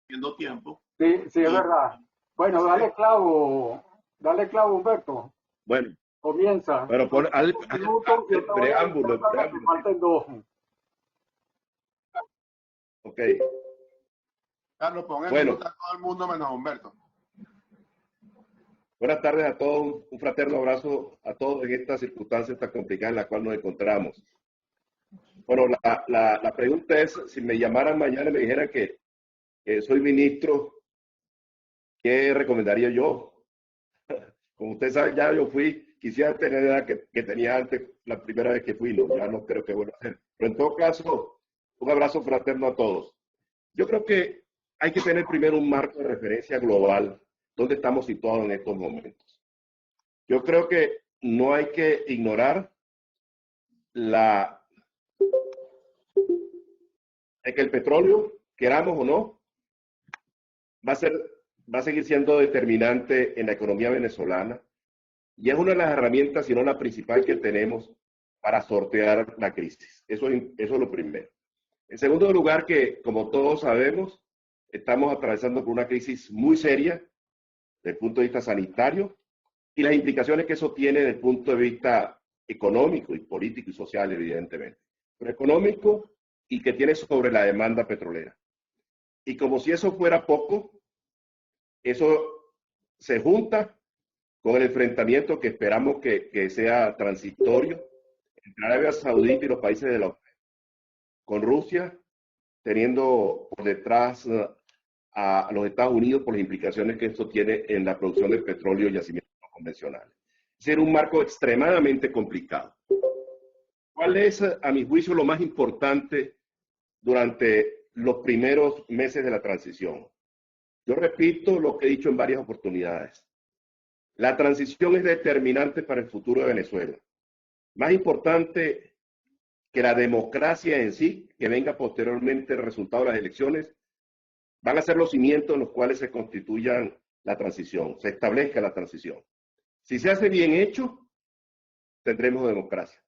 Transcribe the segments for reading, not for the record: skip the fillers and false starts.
Haciendo tiempo. Sí, sí, es Y verdad. Bueno, dale clavo, Humberto. bueno, Comienza. pero Son pon, 5 minutos, yo te el voy a avisar preámbulo, el cuando te preámbulo. falten dos. Ok, Carlos, pon en Bueno, mute a todo el mundo menos a Humberto. buenas tardes a todos, un fraterno abrazo a todos en esta circunstancia tan complicada en la cual nos encontramos. Bueno, la pregunta es, si me llamaran mañana y me dijeran que soy ministro, ¿qué recomendaría yo? Como usted sabe, ya yo fui, quisiera tener la edad que tenía antes, la primera vez que fui, no, ya no creo que vuelva a hacer. Pero en todo caso, un abrazo fraterno a todos. Yo creo que hay que tener primero un marco de referencia global, donde estamos situados en estos momentos. Yo creo que no hay que ignorar de que el petróleo, queramos o no, va a ser, va a seguir siendo determinante en la economía venezolana y es una de las herramientas, si no la principal que tenemos para sortear la crisis. Eso es lo primero. En segundo lugar, que como todos sabemos, estamos atravesando por una crisis muy seria desde el punto de vista sanitario y las implicaciones que eso tiene desde el punto de vista económico y político y social, evidentemente. Pero económico y que tiene sobre la demanda petrolera. Y como si eso fuera poco, eso se junta con el enfrentamiento que esperamos que sea transitorio entre Arabia Saudita y los países de la OPEP, con Rusia teniendo por detrás a los Estados Unidos por las implicaciones que esto tiene en la producción de petróleo y yacimientos convencionales. Es decir, un marco extremadamente complicado. ¿Cuál es, a mi juicio, lo más importante durante los primeros meses de la transición? Yo repito lo que he dicho en varias oportunidades. La transición es determinante para el futuro de Venezuela. Más importante que la democracia en sí, que venga posteriormente el resultado de las elecciones, van a ser los cimientos en los cuales se constituyan la transición, se establezca la transición. Si se hace bien hecho, tendremos democracia.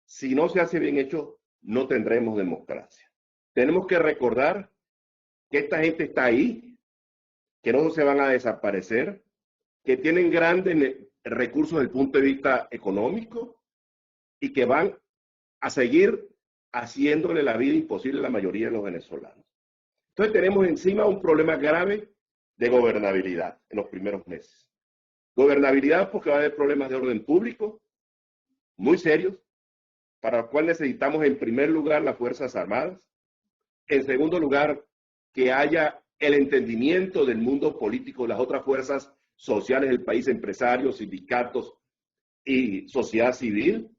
Si no se hace bien hecho, no tendremos democracia. Tenemos que recordar que esta gente está ahí, que no se van a desaparecer, que tienen grandes recursos desde el punto de vista económico y que van a seguir haciéndole la vida imposible a la mayoría de los venezolanos. Entonces tenemos encima un problema grave de gobernabilidad en los primeros meses. Gobernabilidad porque va a haber problemas de orden público muy serios, para lo cual necesitamos en primer lugar las Fuerzas Armadas, en segundo lugar que haya el entendimiento del mundo político, las otras fuerzas sociales del país, empresarios, sindicatos y sociedad civil,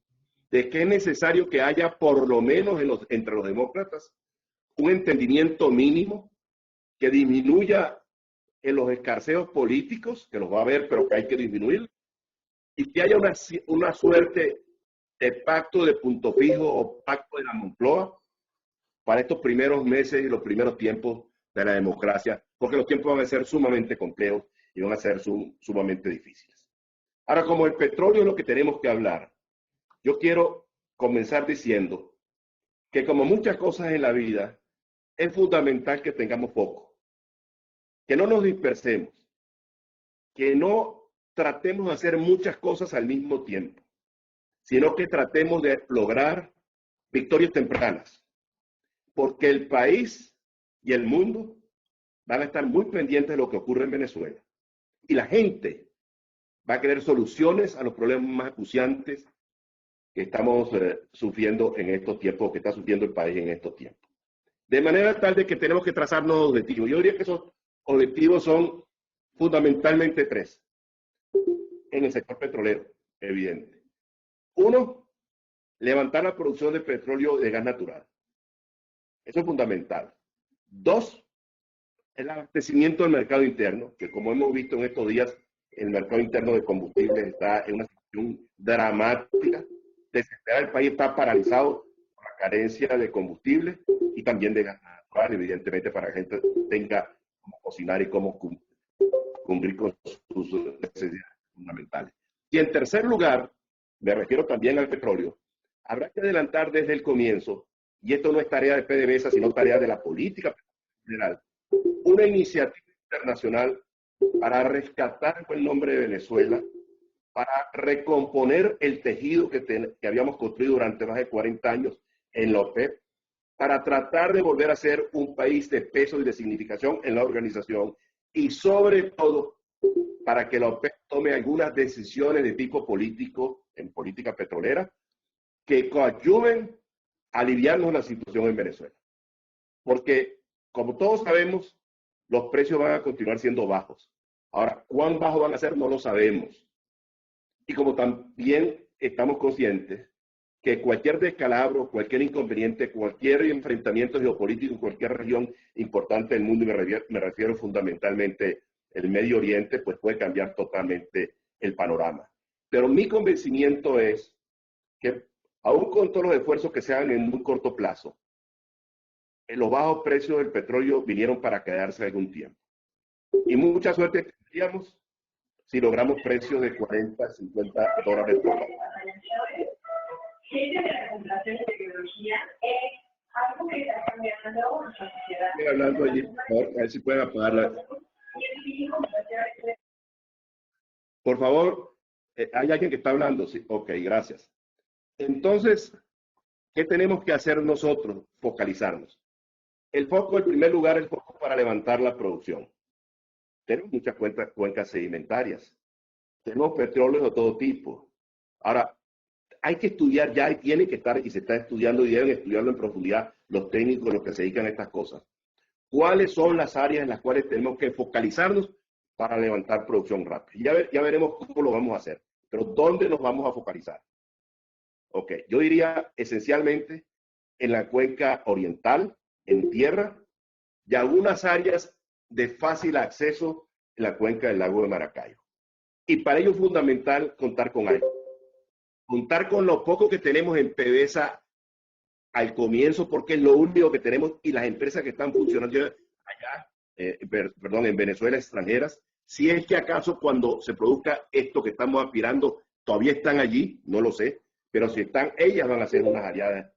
de que es necesario que haya por lo menos entre los demócratas un entendimiento mínimo que disminuya en los escarceos políticos, que los va a haber, pero que hay que disminuir, y que haya una suerte de pacto de punto fijo o pacto de la Moncloa para estos primeros meses y los primeros tiempos de la democracia, porque los tiempos van a ser sumamente complejos y van a ser sumamente difíciles. Ahora, como el petróleo es lo que tenemos que hablar, yo quiero comenzar diciendo que como muchas cosas en la vida, es fundamental que tengamos foco, que no nos dispersemos, que no tratemos de hacer muchas cosas al mismo tiempo, sino que tratemos de lograr victorias tempranas, porque el país y el mundo van a estar muy pendientes de lo que ocurre en Venezuela. Y la gente va a querer soluciones a los problemas más acuciantes que estamos sufriendo en estos tiempos, que está sufriendo el país en estos tiempos. De manera tal de que tenemos que trazarnos objetivos. Yo diría que esos objetivos son fundamentalmente tres en el sector petrolero, evidente. Uno, levantar la producción de petróleo y de gas natural. Eso es fundamental. Dos, el abastecimiento del mercado interno, que como hemos visto en estos días, el mercado interno de combustibles está en una situación dramática. Desesperado, el país está paralizado por la carencia de combustible y también de gas natural, evidentemente, para que la gente tenga cómo cocinar y cómo cumplir con sus necesidades fundamentales. Y en tercer lugar, me refiero también al petróleo, habrá que adelantar desde el comienzo, y esto no es tarea de PDVSA, sino tarea de la política general, una iniciativa internacional para rescatar el buen nombre de Venezuela, para recomponer el tejido que habíamos construido durante más de 40 años en la OPEP, para tratar de volver a ser un país de peso y de significación en la organización y sobre todo para que la OPEP tome algunas decisiones de tipo político en política petrolera que coadyuven a aliviarnos la situación en Venezuela. Porque, como todos sabemos, los precios van a continuar siendo bajos. Ahora, ¿cuán bajos van a ser? No lo sabemos. Y como también estamos conscientes que cualquier descalabro, cualquier inconveniente, cualquier enfrentamiento geopolítico en cualquier región importante del mundo, y me refiero fundamentalmente al Medio Oriente, pues puede cambiar totalmente el panorama. Pero mi convencimiento es que, aún con todos los esfuerzos que se hagan en un corto plazo, los bajos precios del petróleo vinieron para quedarse algún tiempo. Y mucha suerte tendríamos si logramos precios de 40, 50 dólares por barril. Estoy hablando allí, a ver si pueden apagarla. Por favor, ¿hay alguien que está hablando? Sí, ok, gracias. Entonces, ¿qué tenemos que hacer nosotros? Focalizarnos. El foco, en primer lugar, el foco para levantar la producción. Tenemos muchas cuencas sedimentarias. Tenemos petróleos de todo tipo. Ahora, hay que estudiar ya y tiene que estar, y se está estudiando y deben estudiarlo en profundidad los técnicos, los que se dedican a estas cosas. ¿Cuáles son las áreas en las cuales tenemos que focalizarnos para levantar producción rápida? Ya veremos cómo lo vamos a hacer, pero ¿dónde nos vamos a focalizar? Ok, yo diría esencialmente en la cuenca oriental, en tierra, y algunas áreas de fácil acceso en la cuenca del lago de Maracaibo. Y para ello es fundamental contar con algo. Contar con lo poco que tenemos en PDVSA al comienzo, porque es lo único que tenemos, y las empresas que están funcionando allá, en Venezuela, extranjeras, si es que acaso cuando se produzca esto que estamos aspirando, todavía están allí, no lo sé, pero si están, ellas van a ser unas aliadas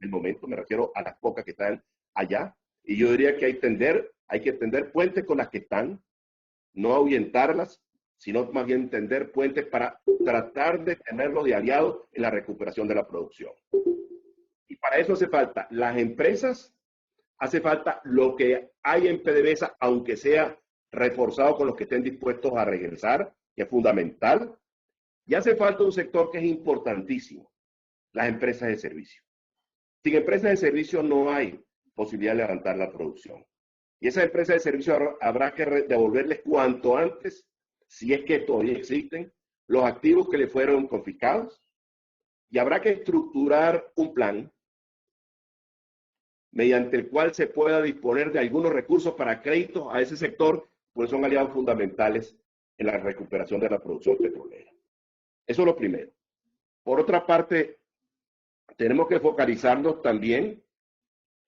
del momento, me refiero a las pocas que están allá, y yo diría que hay que tender puentes con las que están, no ahuyentarlas, sino más bien tender puentes para tratar de tenerlos de aliados en la recuperación de la producción. Y para eso hace falta las empresas, hace falta lo que hay en PDVSA, aunque sea reforzado con los que estén dispuestos a regresar, que es fundamental. Y hace falta un sector que es importantísimo, las empresas de servicio. Sin empresas de servicio no hay posibilidad de levantar la producción. Y esas empresas de servicio habrá que devolverles cuanto antes, si es que todavía existen, los activos que le fueron confiscados, y habrá que estructurar un plan mediante el cual se pueda disponer de algunos recursos para créditos a ese sector, pues son aliados fundamentales en la recuperación de la producción petrolera. Eso es lo primero. Por otra parte, tenemos que focalizarnos también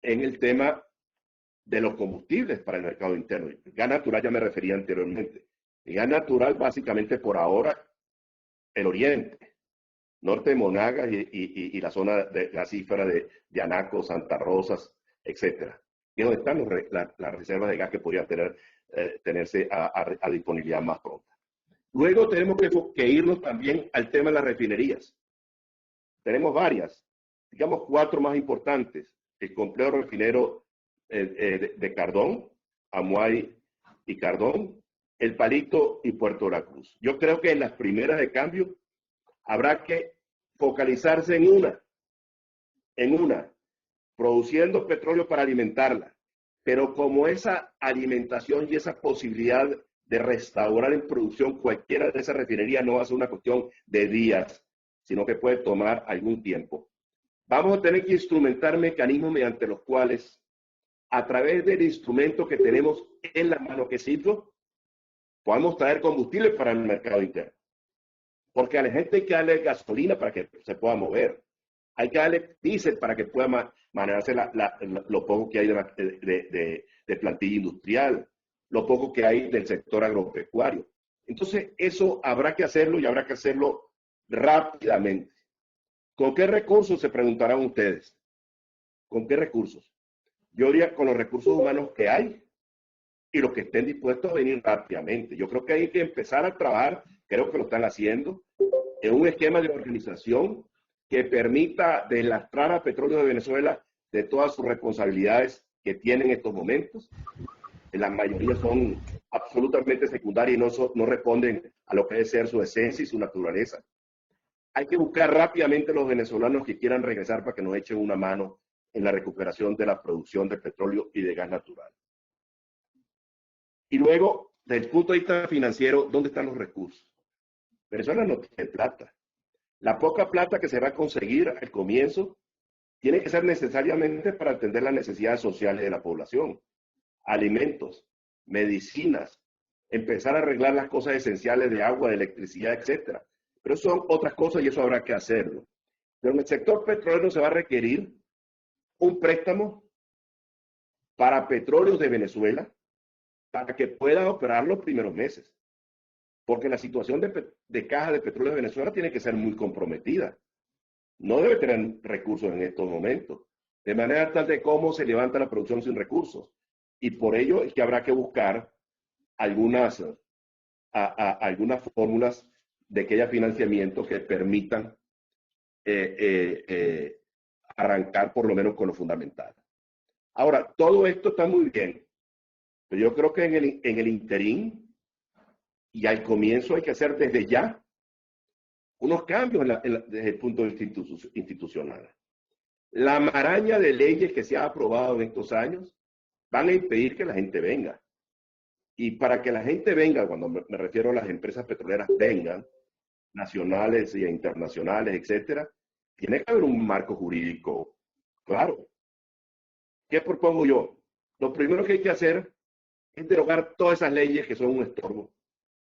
en el tema de los combustibles para el mercado interno. El gas natural ya me refería anteriormente. El gas natural, básicamente por ahora, el oriente, norte de Monagas y la zona de la cifra de Anaco, Santa Rosas, etcétera. Y donde están las reservas de gas que podrían tenerse a disponibilidad más pronta. Luego tenemos que irnos también al tema de las refinerías. Tenemos varias, digamos 4 más importantes. El complejo refinero de Cardón, Amuay y Cardón, El Palito y Puerto de la Cruz. Yo creo que en las primeras de cambio habrá que focalizarse en una, produciendo petróleo para alimentarla, pero como esa alimentación y esa posibilidad de restaurar en producción cualquiera de esas refinerías no va a ser una cuestión de días, sino que puede tomar algún tiempo. Vamos a tener que instrumentar mecanismos mediante los cuales, a través del instrumento que tenemos en la mano, que es Citgo, podamos traer combustible para el mercado interno. Porque a la gente hay que darle gasolina para que se pueda mover. Hay que darle diésel para que pueda manejarse lo poco que hay de plantilla industrial, lo poco que hay del sector agropecuario. Entonces, eso habrá que hacerlo y habrá que hacerlo rápidamente. ¿Con qué recursos se preguntarán ustedes? ¿Con qué recursos? Yo diría con los recursos humanos que hay, y los que estén dispuestos a venir rápidamente. Yo creo que hay que empezar a trabajar, creo que lo están haciendo, en un esquema de organización que permita deslastrar a Petróleo de Venezuela de todas sus responsabilidades que tiene en estos momentos. La mayoría son absolutamente secundarias y no responden a lo que debe ser su esencia y su naturaleza. Hay que buscar rápidamente los venezolanos que quieran regresar para que nos echen una mano en la recuperación de la producción de petróleo y de gas natural. Y luego, desde el punto de vista financiero, ¿dónde están los recursos? Venezuela no tiene plata. La poca plata que se va a conseguir al comienzo tiene que ser necesariamente para atender las necesidades sociales de la población. Alimentos, medicinas, empezar a arreglar las cosas esenciales de agua, de electricidad, etcétera. Pero son otras cosas y eso habrá que hacerlo. Pero en el sector petrolero se va a requerir un préstamo para Petróleos de Venezuela para que pueda operar los primeros meses. Porque la situación de caja de Petróleo de Venezuela tiene que ser muy comprometida. No debe tener recursos en estos momentos. De manera tal de cómo se levanta la producción sin recursos. Y por ello es que habrá que buscar algunas fórmulas de que haya financiamiento que permitan arrancar por lo menos con lo fundamental. Ahora, todo esto está muy bien, pero yo creo que en el interín y al comienzo hay que hacer desde ya unos cambios desde el punto de vista institucional. La maraña de leyes que se ha aprobado en estos años van a impedir que la gente venga. Y para que la gente venga, cuando me refiero a las empresas petroleras vengan, nacionales e internacionales, etcétera, tiene que haber un marco jurídico claro. ¿Qué propongo yo? Lo primero que hay que hacer es derogar todas esas leyes que son un estorbo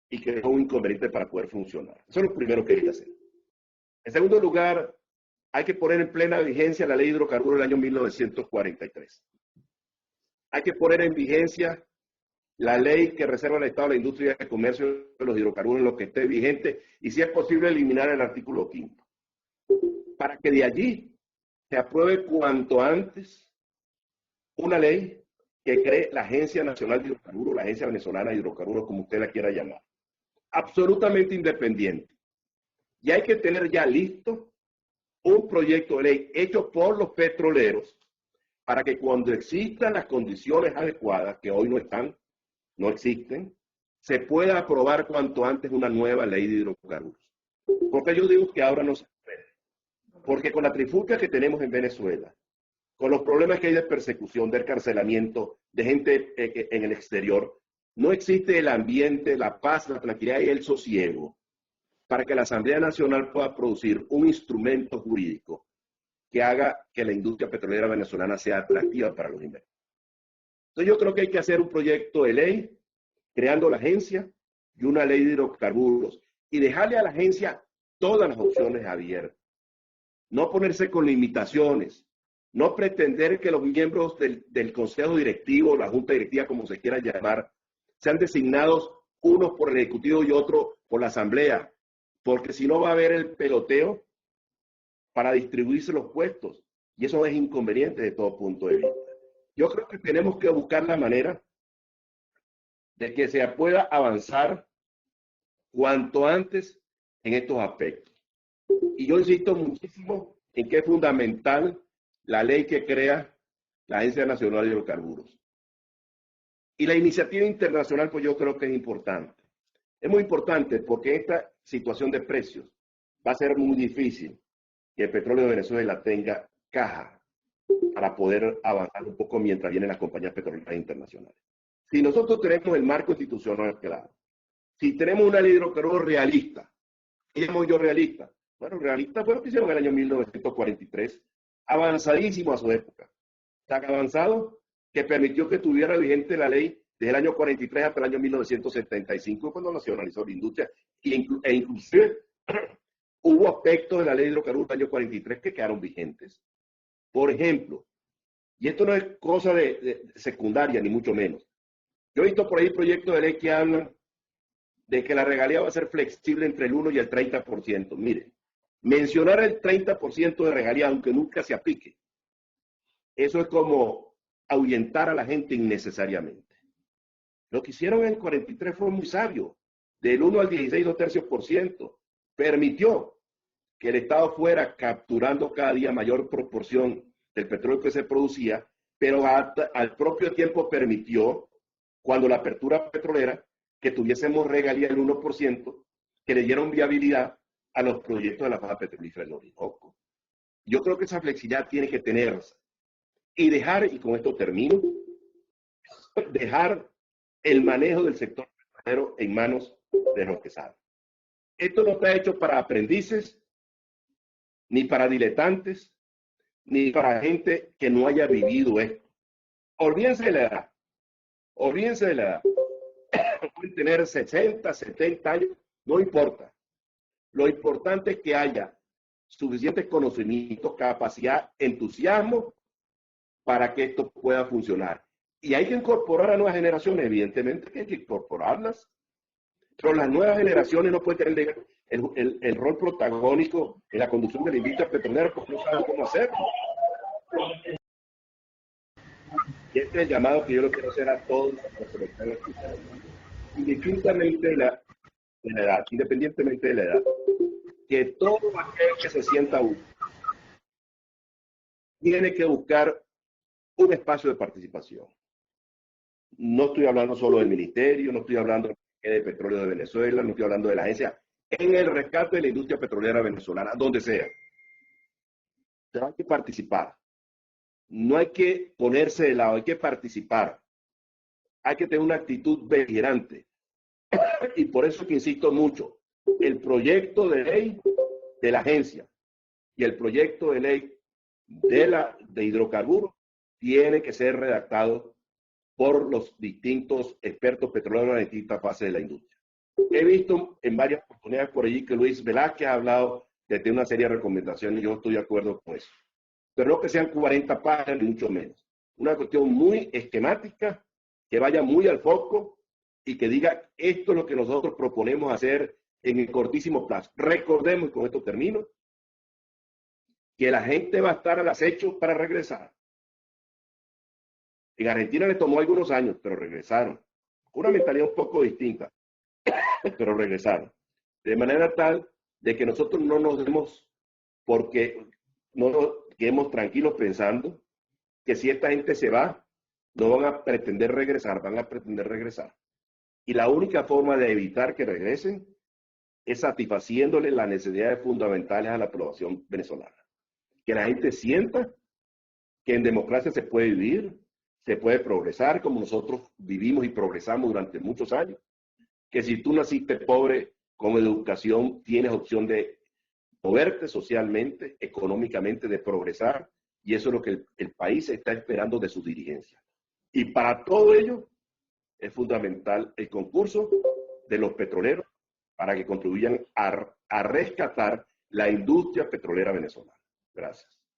y que son un inconveniente para poder funcionar. Eso es lo primero que hay que hacer. En segundo lugar, hay que poner en plena vigencia la ley de hidrocarburos del año 1943. Hay que poner en vigencia la ley que reserva al Estado la industria y el comercio de los hidrocarburos en lo que esté vigente y si es posible eliminar el artículo 5. Para que de allí se apruebe cuanto antes una ley que cree la Agencia Nacional de Hidrocarburos, la Agencia Venezolana de Hidrocarburos, como usted la quiera llamar. Absolutamente independiente. Y hay que tener ya listo un proyecto de ley hecho por los petroleros para que cuando existan las condiciones adecuadas, que hoy no están, no existen, se pueda aprobar cuanto antes una nueva ley de hidrocarburos. Porque yo digo que ahora no se puede. Porque con la trifulca que tenemos en Venezuela, con los problemas que hay de persecución, de encarcelamiento, de gente en el exterior, no existe el ambiente, la paz, la tranquilidad y el sosiego para que la Asamblea Nacional pueda producir un instrumento jurídico que haga que la industria petrolera venezolana sea atractiva para los inversores. Entonces yo creo que hay que hacer un proyecto de ley creando la agencia y una ley de hidrocarburos y dejarle a la agencia todas las opciones abiertas. No ponerse con limitaciones, no pretender que los miembros del consejo directivo, la junta directiva, como se quiera llamar, sean designados unos por el ejecutivo y otros por la asamblea, porque si no va a haber el peloteo para distribuirse los puestos y eso es inconveniente de todo punto de vista. Yo creo que tenemos que buscar la manera de que se pueda avanzar cuanto antes en estos aspectos. Y yo insisto muchísimo en que es fundamental la ley que crea la Agencia Nacional de Hidrocarburos. Y la iniciativa internacional, pues yo creo que es importante. Es muy importante porque esta situación de precios va a ser muy difícil que el petróleo de Venezuela tenga caja para poder avanzar un poco mientras vienen las compañías petroleras internacionales. Si nosotros tenemos el marco institucional claro, si tenemos una ley de hidrocarburos realista, ¿qué llamo yo realista? Bueno, realista fue lo que hicieron en el año 1943, avanzadísimo a su época, tan avanzado que permitió que estuviera vigente la ley desde el año 43 hasta el año 1975, cuando nacionalizó la industria, e inclusive hubo aspectos de la ley de hidrocarburos del año 43 que quedaron vigentes. Por ejemplo, y esto no es cosa de secundaria, ni mucho menos. Yo he visto por ahí proyectos de ley que hablan de que la regalía va a ser flexible entre el 1 y el 30%. Mire, mencionar el 30% de regalía, aunque nunca se aplique, eso es como ahuyentar a la gente innecesariamente. Lo que hicieron en 43 fue muy sabio. Del 1 al 16, 2/3%. Permitió que el Estado fuera capturando cada día mayor proporción del petróleo que se producía, pero al propio tiempo permitió, cuando la apertura petrolera, que tuviésemos regalía del 1%, que le dieron viabilidad a los proyectos de la faja petrolífera del Orinoco. Yo creo que esa flexibilidad tiene que tenerse. Y dejar, y con esto termino, dejar el manejo del sector petrolero en manos de los que saben. Esto no está hecho para aprendices, ni para diletantes, ni para gente que no haya vivido esto. Olvídense de la edad. Olvídense de la edad. Pueden tener 60, 70 años, no importa. Lo importante es que haya suficiente conocimiento, capacidad, entusiasmo para que esto pueda funcionar. Y hay que incorporar a nuevas generaciones, evidentemente que hay que incorporarlas, pero las nuevas generaciones no pueden tener el rol protagónico en la conducción de la industria petrolera porque no saben cómo hacerlo. Y este es el llamado que yo le quiero hacer a todos los que me están escuchando, independientemente de la edad, que todo aquel que se sienta útil tiene que buscar un espacio de participación. No estoy hablando solo del ministerio, no estoy hablando de Petróleo de Venezuela, no estoy hablando de la agencia, en el rescate de la industria petrolera venezolana, donde sea. Pero hay que participar. No hay que ponerse de lado, hay que participar. Hay que tener una actitud beligerante. Y por eso que insisto mucho, el proyecto de ley de la agencia y el proyecto de ley de hidrocarburos tiene que ser redactado por los distintos expertos petroleros en las distintas fases de la industria. He visto en varias oportunidades por allí que Luis Velázquez ha hablado de tener una serie de recomendaciones y yo estoy de acuerdo con eso. Pero no que sean 40 páginas, ni mucho menos. Una cuestión muy esquemática, que vaya muy al foco y que diga esto es lo que nosotros proponemos hacer en el cortísimo plazo. Recordemos, y con esto termino, que la gente va a estar al acecho para regresar. En Argentina les tomó algunos años, pero regresaron. Una mentalidad un poco distinta, pero regresaron. De manera tal de que nosotros no nos demos, porque no nos quedemos tranquilos pensando que si esta gente se va, no van a pretender regresar, van a pretender regresar. Y la única forma de evitar que regresen es satisfaciéndole las necesidades fundamentales a la población venezolana. Que la gente sienta que en democracia se puede vivir, se puede progresar como nosotros vivimos y progresamos durante muchos años. Que si tú naciste pobre, con educación tienes opción de moverte socialmente, económicamente, de progresar, y eso es lo que el país está esperando de sus dirigencias. Y para todo ello es fundamental el concurso de los petroleros para que contribuyan a rescatar la industria petrolera venezolana. Gracias.